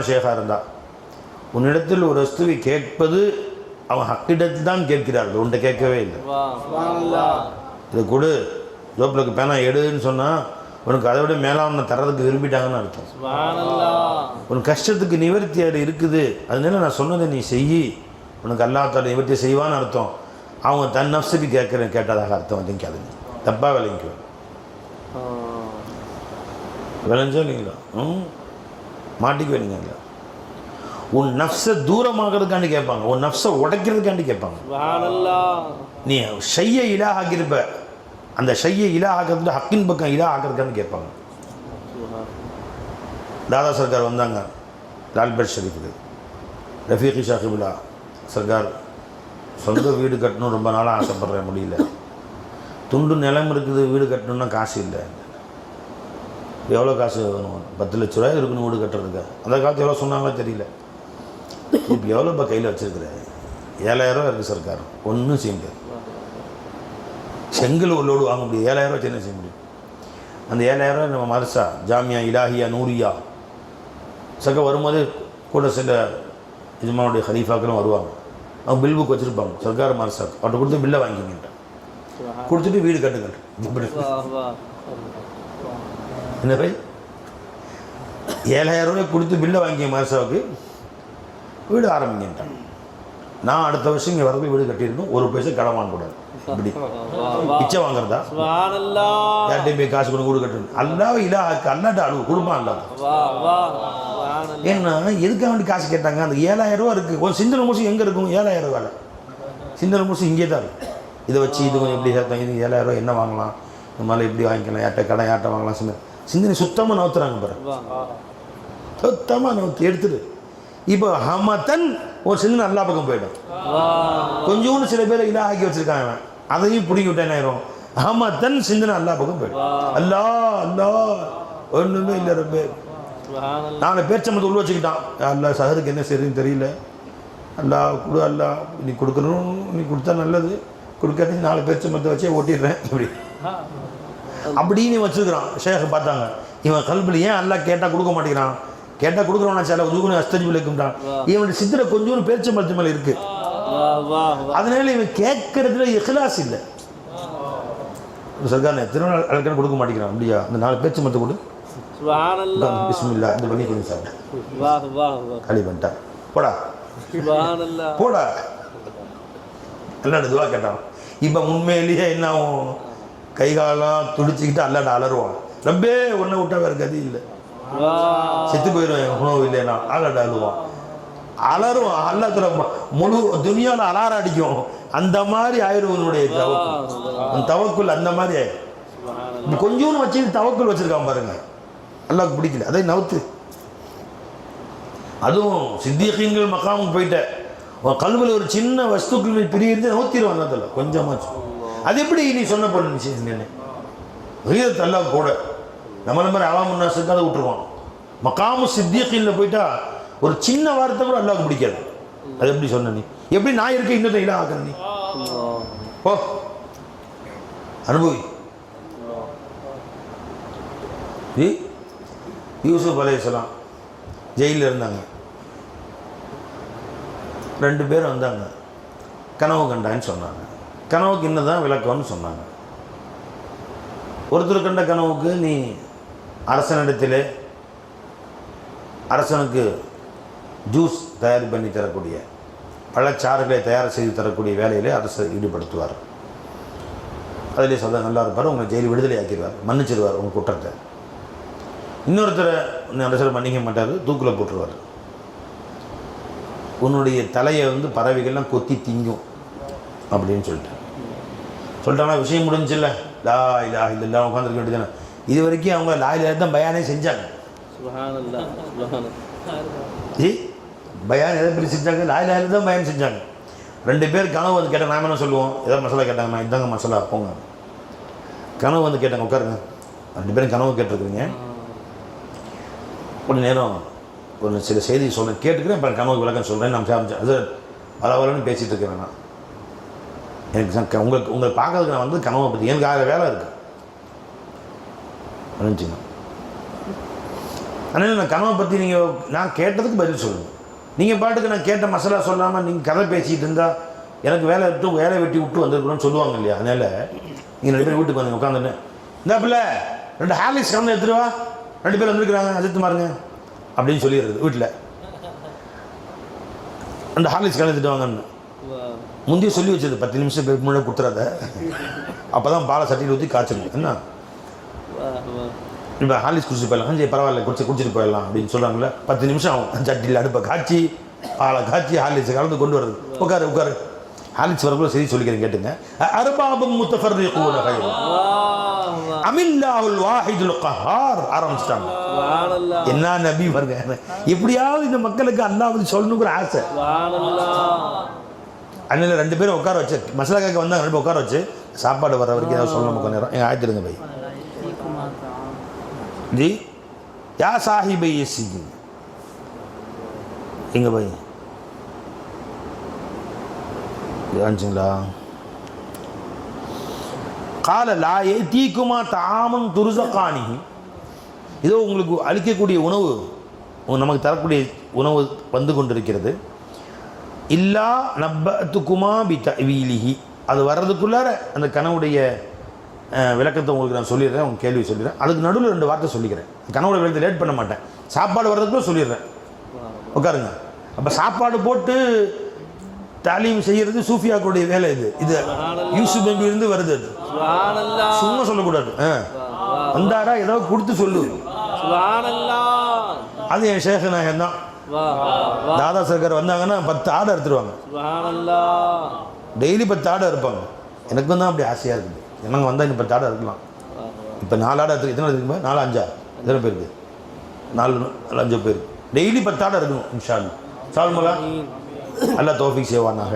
ஷேகாக இருந்தா உன்னிடத்தில் ஒரு வஸ்துவை கேட்பது அவன் ஹக்கிடத்தில் தான் கேட்கிறார்கள், உன்கிட்ட கேட்கவே இல்லை. இதை கொடு, ஜோப்பிலுக்கு பேனா எடுன்னு சொன்னால் உனக்கு அதை விட மேலான தரதுக்கு விரும்பிட்டாங்கன்னு அர்த்தம். உன் கஷ்டத்துக்கு நிவர்த்தி அது இருக்குது, அதனால நான் சொன்னதை நீ செய், உனக்கு அல்லாஹ் நிவர்த்தி செய்வான்னு அர்த்தம். அவங்க தன் நஃப்ஸுக்கு கேட்டதாக அர்த்தம் வலிக்காது, தப்பாக விளங்கிக்குவேன். விளைஞ்சோ இல்லைங்களா? மாட்டிக்கு வேணுங்க. உன் நஃப்ஸை தூரமாகிறதுக்காண்டி கேட்பாங்க, உன் நஃப்ஸை உடைக்கிறதுக்காண்டி கேட்பாங்க. நீ ஷையை இலா ஆக்கியிருப்ப, அந்த ஷையை இலா ஆக்கிறதுல ஹக்கின் பக்கம் இலா ஆக்கிறதுக்காண்டி கேட்பாங்க. தாதா சர்க்கார் வந்தாங்க லால்பேட் ஷெரீஃபுக்கு. ரஃபீக் ஷாஹிபுல்லா சர்க்கார், சொந்த வீடு கட்டணும் ரொம்ப நாளாக ஆசைப்பட்றேன், முடியல. துண்டு நிலம் இருக்குது, வீடு கட்டணுன்னா காசு இல்லை. எவ்வளோ காசு வேணும்? 10 லட்ச ரூபாய் இருக்கணும் வீடு கட்டுறதுக்கு. அந்த காலத்து எவ்வளோ சொன்னாங்களோ தெரியல. இப்போ எவ்வளோப்பா கையில் வச்சுருக்குறேன்? 7,000 ரூபா இருக்குது சர்க்கார், ஒன்றும் செய்ய முடியாது. செங்கல் ஒரு லோடு வாங்க முடியும், 7,000 ரூபா என்ன செய்ய முடியும்? அந்த 7,000 ரூபா நம்ம மதரசா ஜாமியா இலாஹியா நூரியா சக்க வரும்போது கூட சில இஜ்மானுடைய ஹலீஃபாக்களும் வருவாங்க. அவங்க பில் புக் வச்சுருப்பாங்க, சர்க்கார் மதரசா அவர்கிட்ட கொடுத்து பில்லை வாங்கிக்கிட்டேன், கொடுத்துட்டு வீடு கட்டுங்கள். என்ன பை 7,000 ரூபாய் கொடுத்து பில்லை வாங்கிய மதரசாவுக்கு வீடு ஆரம்பிங்கிட்டான். நான் அடுத்த வருஷம் இங்கே வரப்போ வீடு கட்டியிருக்கோம், ஒரு பைசா கடன் வாங்கக்கூடாது. இப்படி பிச்சை வாங்குறதா? யார்ட்டையும் போய் காசு கொடுங்க வீடு கட்டணும். அல்லாஹ் இல்லா அல்லாட்ட அழுவு குடும்பம் அல்ல. ஏன்னா எதுக்காக வேண்டி காசு கேட்டாங்க? அந்த 7,000 ரூபா இருக்குது. ஒரு சிந்தனை மூசம் எங்கே இருக்கும்? 7,000 ரூபாய் சிந்தனை மூசம் இங்கே தான் இருக்கும். இதை வச்சு இது கொஞ்சம் எப்படி சேர்த்தோம், இது 7,000 ரூபா என்ன வாங்கலாம், இந்த மாதிரி எப்படி வாங்கிக்கலாம், யார்ட்ட கடன் யார்ட்ட வாங்கலாம். சிந்தனை சுத்தமாக நவுத்துறாங்க பாரு, சுத்தமாக நவுத்து எடுத்துட்டு. இப்போ ஹமத்தன் ஒரு சிந்தனை அல்லா பக்கம் போயிடும். கொஞ்சோண்டு சில பேர் இதாக ஆக்கி வச்சிருக்காங்க, அதையும் பிடிங்கி விட்டேன் ஆயிரும். ஹமத்தன் சிந்தனை அல்லா பக்கம் போயிடும். அல்லா அல்லா ஒன்றுமே இல்லை. ரொம்ப 4 பேர்ச்சம்பளத்தை உள்ள வச்சுக்கிட்டான். அல்லா சஹருக்கு என்ன செய்யுதுன்னு தெரியல, அல்லா கொடு, அல்லா நீ கொடுக்கணும், நீ கொடுத்தா நல்லது, கொடுக்காது 4 பேர்ச்சம்பளத்தை வச்சே ஓட்டிடுறேன் இப்படி அப்படின்னு வச்சுருக்கிறான். ஷேഖ് பார்த்தாங்க, இவன் கல்பில் ஏன் அல்லா கேட்டால் கொடுக்க மாட்டேங்கிறான், கேட்டால் கொடுக்குறவனா சில உதுகுன்னு அஸ்தஜிபில் இருக்குன்றான். இவனுடைய சித்திர கொஞ்சம் பேரிச்சம்பழத்து மேலே இருக்கு, அதனால இவன் கேட்கறதுல இஹ்லாஸ் இல்லை. சர்க்கார் எத்தனை நாள் அழகான கொடுக்க மாட்டேங்கிறான். அப்படியா? அந்த 4 பேரிச்சம்பழத்தை கொடு, பிஸ்மில்லா இந்த பண்ணி கொஞ்சம் சாப்பிட்டு களி பண்ணிட்டான், போடா போடா அல்லாட துவா கேட்டான். இப்போ உண்மையிலேயே என்ன ஆகும்? கை காலம் துடிச்சுக்கிட்டு அல்லாட்ட அலருவான். ரப்பே ஒன்றை விட்டா வேறு கதி இல்லை, செத்து போயிடுவேன் உணவு இல்லைன்னா அல்லாட்ட அழுவான். அலருவான். அல்லாத்துல முழு துனியாவில் அலார அடிக்கும். அந்த மாதிரி ஆயிரும் உன்னுடைய தவக்குள். அந்த மாதிரி ஆயிரும். கொஞ்சோன்னு வச்சு தவக்குள் வச்சிருக்கான் பாருங்க, அல்லாஹ்க்கு பிடிக்கல, அதை நவுத்து. அதுவும் சித்தியகீன்கள் மக்காமுக்கு போயிட்ட கல்வியில் ஒரு சின்ன வஸ்துக்கள் பிரியிருந்து நவுத்திடுவான். அதில் கொஞ்சமாச்சு. அது எப்படி நீ சொன்ன பொண்ணு நிச்சயம் ரீதத் அல்லாஹ் கூட நம்மள மாதிரி அவாமுன்னாசுக்கு அதை விட்டுருவான். மக்காமு சித்தியகீன்ல போயிட்டா ஒரு சின்ன வார்த்தை கூட அல்லாஹ்க்கு பிடிக்காது. அது எப்படி சொன்ன நீ? எப்படி நான் இருக்க இன்னொரு இலா ஆகிற நீ? ஓ அனுபவி. யூசுப் அலைஹிஸ்ஸலாம் ஜெயிலில் இருந்தாங்க. 2 பேர் வந்தாங்க, கனவு கண்டான்னு சொன்னாங்க. கனவுக்கு இன்னதான் விளக்கம்னு சொன்னாங்க. ஒருத்தர் கண்ட கனவுக்கு நீ அரசனிடத்திலே அரசனுக்கு ஜூஸ் தயார் பண்ணி தரக்கூடிய, பழச்சாறுகளை தயார் செய்து தரக்கூடிய வேலையிலே அரசர் ஈடுபடுத்துவார். அதிலே சொல்ல நல்லா இருப்பார், உங்களை ஜெயில் விடுதலை ஆக்கிடுவார், மன்னிச்சிடுவார் உங்கள் குற்றத்தை. இன்னொருத்தரை அரசர் மன்னிக்க மாட்டார், தூக்கில் போட்டுருவார். உன்னுடைய தலையை பறவைகள்லாம் கொத்தி திங்கும் அப்படின்னு சொல்லிட்டாங்கன்னா விஷயம் முடிஞ்சில்ல. லா இலாஹ இல்லல்லாஹ் உட்காந்துருக்க வேண்டியதானே. இது வரைக்கும் அவங்க லா இலாஹ தான் பயானே செஞ்சாங்க. பயான் எதை பற்றி செஞ்சாங்க? லா இலாஹ தான் பயான் செஞ்சாங்க. 2 பேர் கனவு கேட்டாங்க. நாம் என்ன சொல்லுவோம்? ஏதாவது மசாலா கேட்டாங்க, நான் இதாங்க மசாலா போங்க. கனவு கேட்டாங்க, உட்காருங்க. 2 பேரும் கனவு கேட்டிருக்குறீங்க, கொஞ்சம் நேரம் ஒரு சில செய்தி சொல்ல கேட்டுக்கிறேன், அப்புறம் கனவு விளக்கம் சொல்கிறேன். நான் அது அளவலன்னு பேசிகிட்டு இருக்கிறேன். நான் எனக்கு உங்களை பார்க்கறதுக்கு நான் கனவை பற்றி எனக்கு வேலை இருக்குது. அதனால் நான் கனவை பற்றி நான் கேட்டதுக்கு பதில் சொல்லுங்கள். நீங்கள் பாட்டுக்கு நான் கேட்ட மசாலா சொல்லாமல் நீங்கள் கதை பேசிகிட்டு இருந்தால் எனக்கு வேலை வெட்டி விட்டு வந்திருக்கணும்னு சொல்லுவாங்க இல்லையா? அதனால் நீங்கள் 2 பேர் வீட்டுக்கு வந்து உட்காந்துன்னு இந்த பிள்ளை 2 ஹார்லிக்ஸ் கலந்து எடுத்துருவா, 2 பேர் வந்துருக்குறாங்க அஜித்து மாருங்க அப்படின்னு சொல்லிடுறது. வீட்டில் 2 ஹார்லிக்ஸ் கலந்து எடுத்துட்டு வாங்கன்னு முந்தைய சொல்லி வச்சது 10 நிமிஷம் முன்னாடி கொடுத்துறாத, அப்போ தான் பாலை சட்டியில் ஊற்றி காய்ச்சிடும். என்ன இப்போ ஹார்லிக்ஸ் குடிச்சிட்டு போயிடலாம், சரி பரவாயில்ல குடிச்சிட்டு போயிடலாம் அப்படின்னு சொல்கிறாங்களே. 10 நிமிஷம் ஆகும் சட்டியில் அடுப்பை காய்ச்சி பாலை காய்ச்சி ஹார்லிக்ஸ் கலந்து கொண்டு வருது. உட்காரு ஹார்லிக்ஸ் வரக்குள்ள சரி சொல்லிக்கிறேன் கேட்டுங்க. அர்பாபும் முத்தஃபர்ரிகூன கைரும் அமில்லாஹுல் வாஹிதுல் கஹார் ஆரம்பிச்சிட்டாங்க. என்ன நபி பாருங்க, எப்படியாவது இந்த மக்களுக்கு அல்லாஹ் வந்து சொல்லணுங்கிற ஆசை. அதனால 2 பேரும் உட்கார வச்சு மசாலா கேட்க வந்தாங்க. 2 பேரும் உட்கார வச்சு சாப்பாடு வர வரைக்கும் ஏதாவது சொல்லணும். கொஞ்சம் நேரம் எங்கள் ஆயிடுங்க பை ஜி யா சாஹிபை ஏசி எங்க பை ஆச்சுங்களா? கால லா ஏத்தீக்குமா தாமன் துருசகானி, இதோ உங்களுக்கு அளிக்கக்கூடிய உணவு, நமக்கு தரக்கூடிய உணவு வந்து கொண்டிருக்கிறது. இல்லா நப்பத்துக்குமா பி தவீலிஹி, அது வர்றதுக்குள்ளார அந்த கனவுடைய விளக்கத்தை உங்களுக்கு நான் சொல்லிடுறேன், உங்கள் கேள்வி சொல்லிடுறேன். அதுக்கு நடுவில் 2 வார்த்தை சொல்லிக்கிறேன். கனவுடைய விளக்கத்தை லேட் பண்ண மாட்டேன். சாப்பாடு வர்றதுக்குள்ள சொல்லிடுறேன். உட்காருங்க. அப்போ சாப்பாடு போட்டு தாலீம் செய்யறது சூஃபியாக்களுடைய வேலை. இது யூசுப் நபியிலிருந்து வருது. அது சும்மா சொல்லக்கூடாது. வந்தாரா ஏதாவது கொடுத்து சொல்லு. அது என் ஷேக் நாயகன் தான். தாதா சர்க்கார் வந்தாங்கன்னா 10 ஆடை எடுத்துருவாங்க. டெய்லி 10 ஆடை இருப்பாங்க. எனக்கும் தான் அப்படி ஆசையாக இருக்குது. எனக்கு வந்தால் இன்னும் 10 ஆடை இருக்கலாம். இப்போ 4 ஆடை எடுத்து எத்தனை இருக்குமா? 4 5 எத்தனை பேருக்கு? 4 5 பேர் டெய்லி 10 ஆடை இருக்கணும். இன்ஷா அல்லாஹ். சால்மலா அல்லாஹ் தௌஃபீக் செய்வானாக.